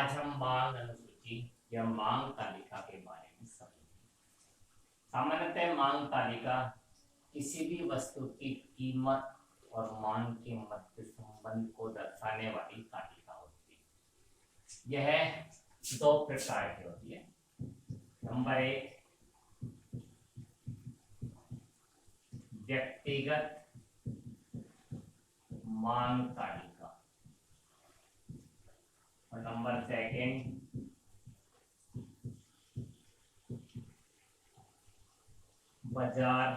आज हम मांग अनुसूची या मांग तालिका के बारे में समझेंगे। सामान्यतः मांग तालिका किसी भी वस्तु की कीमत और मांग के मध्य संबंध को दर्शाने वाली तालिका होती है। यह दो प्रकार की होती है। नंबर एक, व्यक्तिगत मांग तालिका, और नंबर सेकेंड, बाजार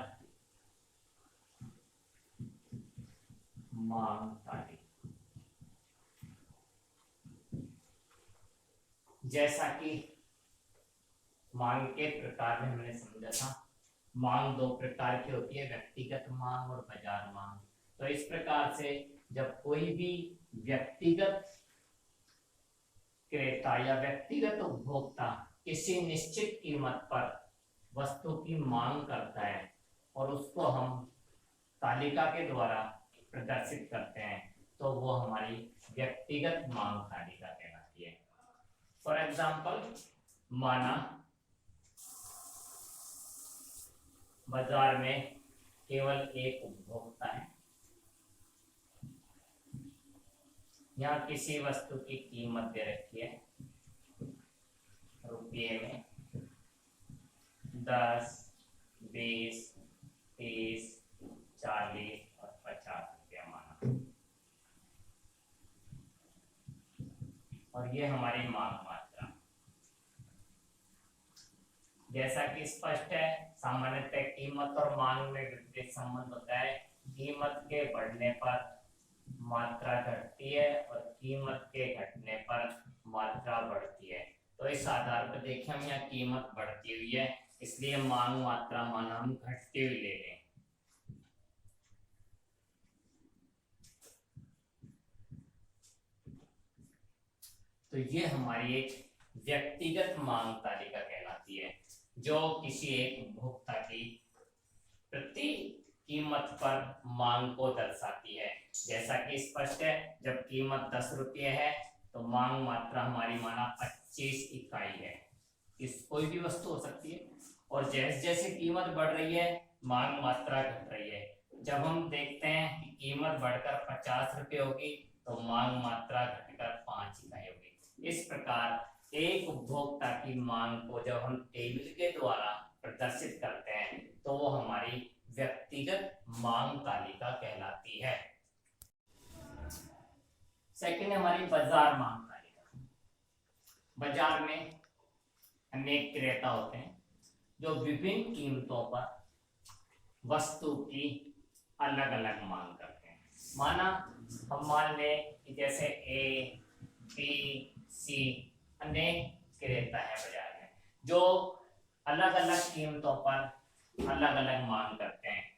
मांग तालिका। जैसा कि मांग के प्रकार में हमने समझा था, मांग दो प्रकार की होती है, व्यक्तिगत मांग और बाजार मांग। तो इस प्रकार से जब कोई भी व्यक्तिगत क्रेता या व्यक्तिगत उपभोक्ता किसी निश्चित कीमत पर वस्तु की मांग करता है और उसको हम तालिका के द्वारा प्रदर्शित करते हैं, तो वो हमारी व्यक्तिगत मांग तालिका कहलाती है। फॉर एग्जाम्पल, माना बाजार में केवल एक उपभोक्ता है। यहाँ किसी वस्तु की कीमत दे रखी है रुपये में 10, 20, 30, 40 और 50 रुपया माना, और ये हमारी मांग मात्रा। जैसा कि स्पष्ट है, सामान्यतः कीमत और मांग में विपरीत संबंध होता है। कीमत के बढ़ने पर मात्रा घटती है और कीमत के घटने पर मात्रा बढ़ती है। तो इस आधार पर देखिए, हम यहाँ कीमत बढ़ती हुई है, इसलिए मांग मात्रा माना हम घटती हुई ले लें। तो ये हमारी एक व्यक्तिगत मांग तालिका कहलाती है, जो किसी एक उपभोक्ता की प्रति कीमत पर मांग को दर्शाती है। जैसा कि स्पष्ट है, जब कीमत 10 रुपये है तो मांग मात्रा हमारी माना 25 इकाई है। इस कोई भी वस्तु हो सकती है, और जैसे जैसे कीमत बढ़ रही है मांग मात्रा घट रही है। जब हम देखते हैं कि कीमत बढ़कर 50 रुपये होगी तो मांग मात्रा घटकर 5 इकाई होगी। इस प्रकार एक उपभोक्ता की मांग को जब हम टेबल के द्वारा प्रदर्शित करते हैं तो वो हमारी व्यक्तिगत मांग तालिका कहलाती है। सेकंड, हमारी बाजार मांग तालिका। बाजार में अनेक क्रेता होते हैं जो विभिन्न कीमतों पर वस्तु की अलग अलग मांग करते हैं। माना हम मान लें कि जैसे ए, बी, सी अनेक क्रेता है बाजार में, जो अलग अलग कीमतों पर अलग अलग मांग करते हैं।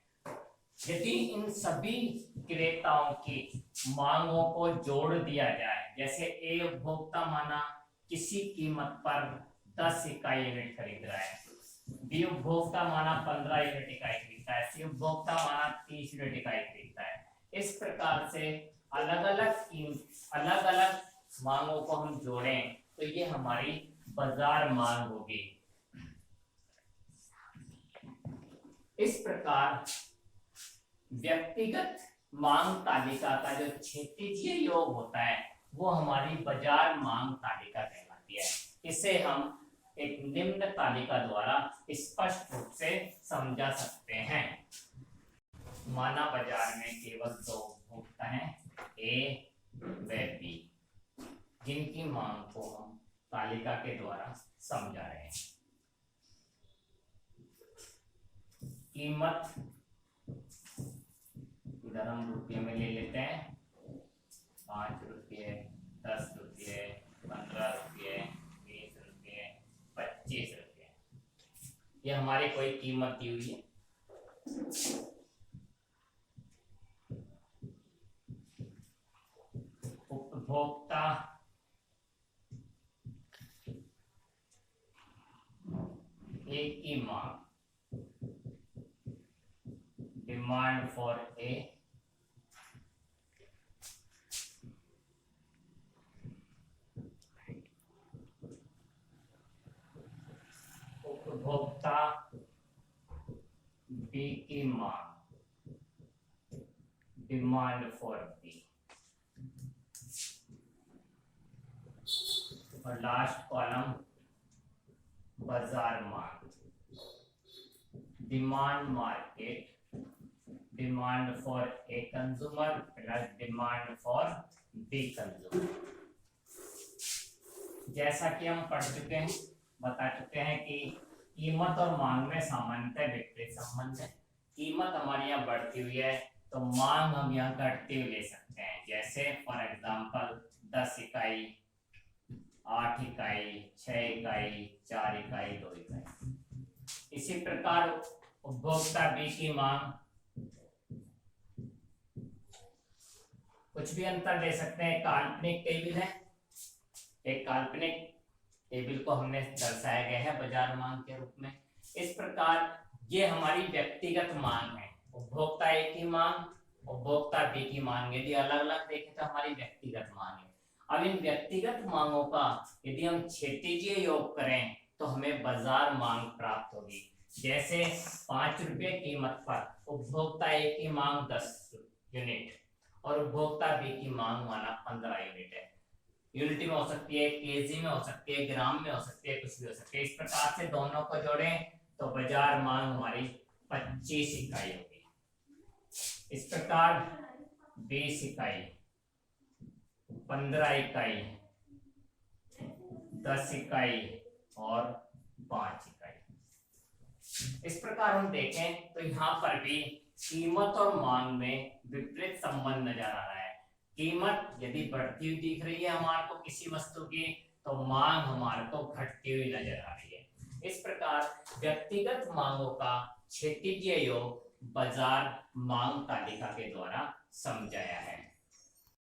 यदि इन सभी क्रेताओं की मांगों को जोड़ दिया जाए, जैसे ए उपभोक्ता माना किसी कीमत पर 10 इकाई यूनिट खरीद रहा है, बी उपभोक्ता माना 15 यूनिट इकाई खरीदता है, सी उपभोक्ता माना 30 यूनिट इकाई खरीदता है। इस प्रकार से अलग अलग मांगों को हम जोड़ें तो ये हमारी बाजार मांग होगी। इस प्रकार व्यक्तिगत मांग तालिका का जो क्षैतिजीय योग होता है वो हमारी बाजार मांग तालिका कहलाती है। इसे हम एक निम्न तालिका द्वारा स्पष्ट रूप से समझा सकते हैं। माना बाजार में केवल दो उपभोक्ता हैं, ए व बी, जिनकी मांग को हम तालिका के द्वारा समझा रहे हैं। कीमत इधर हम रुपये में ले लेते हैं, 5 रुपये, 10 रुपये, 15 रुपये, 20 रुपये, 25 रुपये। ये हमारी कोई कीमत दी हुई है। उपभोक्ता ए की मांग, डिमांड फॉर ए, उपभोक्ता बी की मांग, डिमांड फॉर बी, और लास्ट कॉलम बाजार मांग, demand market, demand for A consumer plus demand for B consumer. जैसा कि हम पढ़ चुके हैं, बता चुके हैं कि कीमत और मांग में सामान्यतः विपरीत संबंध है। कीमत हमारे यहाँ बढ़ती हुई है तो मांग हम यहाँ घटती हुई ले सकते हैं। जैसे फॉर एग्जांपल 10 इकाई, 8 इकाई, 6 इकाई, 4 इकाई, 2 इकाई। इसी प्रकार उपभोक्ता बी की मांग, कुछ भी अंतर दे सकते हैं। काल्पनिक टेबल है, एक काल्पनिक टेबल को हमने दर्शाया गया है बाजार मांग के रूप में। इस प्रकार ये हमारी व्यक्तिगत मांग है। उपभोक्ता ए की मांग, उपभोक्ता बी की मांग यदि अलग अलग देखें तो हमारी व्यक्तिगत मांग है। अब इन व्यक्तिगत मांगों का यदि हम क्षैतिजीय योग करें तो हमें बाजार मांग प्राप्त होगी। जैसे 5 रुपये कीमत पर उपभोक्ता ए की मांग 10 यूनिट और उपभोक्ता बी की मांग माना 15 यूनिट है। यूनिट में हो सकती है, केजी में हो सकती है, ग्राम में हो सकती है, कुछ भी हो सकती है। इस प्रकार से दोनों को जोड़ें तो बाजार मांग हमारी 25 इकाई होगी। इस प्रकार 20 इकाई, 15 इकाई, 10 इकाई और 5 इकाई। इस प्रकार हम देखें तो यहाँ पर भी कीमत और मांग में विपरीत संबंध नजर आ रहा है। कीमत यदि बढ़ती हुई दिख रही है हमारे को किसी वस्तु की, तो मांग हमारे को घटती हुई नजर आ रही है। इस प्रकार व्यक्तिगत मांगों का क्षैतिजीय योग बाजार मांग तालिका के द्वारा समझाया है।